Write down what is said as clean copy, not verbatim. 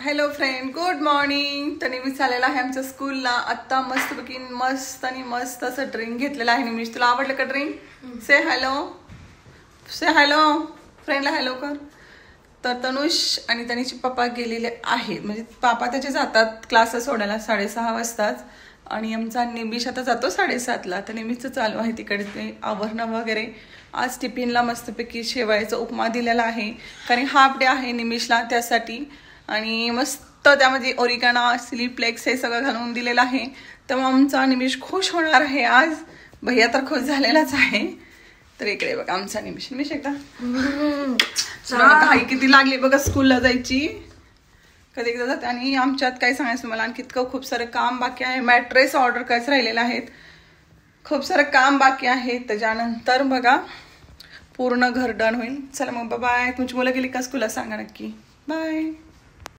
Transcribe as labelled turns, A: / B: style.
A: Hello friend, good morning. तर निमिष चाललेला आहे आमच्या स्कूलला. आत्ता मस्तपैकी मस्त असं ड्रिंक घेतलेलं आहे. निमिष, तुला आवडलं का ड्रिंक? से हॅलो फ्रेंडला हॅलो कर. तर तनुष आणि तनीचे पप्पा गेलेले आहेत, म्हणजे पापा त्याचे जातात क्लास सोडायला 6:30 वाजताच, आणि आमचा निमिष आता जातो 7:30ला. तर निमिषचं चालू आहे तिकडे ते आवरणं वगैरे. आज टिफिनला मस्तपैकी शेवायचा उपमा दिलेला आहे, कारण हाफ डे आहे निमिषला त्यासाठी. आणि मस्त त्यामध्ये ओरिगानो, चिली फ्लेक्स हे सगळं घालून दिलेलं आहे. तेव्हा आमचा निमिष खुश होणार आहे आज. भैया तर खुश झालेलाच आहे. तर इकडे बघा आमचा निमिष एकदा घाई किती लागली बघा स्कूलला जायची. कधी एकदा जाते. आणि आमच्यात काय सांगायचं मला, आणखी इतकं खूप सारं काम बाकी आहे. मॅट्रेस ऑर्डर करायचं राहिलेलं आहेत, खूप सारं काम बाकी आहे. त्याच्यानंतर बघा पूर्ण घर डन होईल. चला मग बाय. तुमची मुलं गेली का स्कूलला सांगा नक्की. बाय.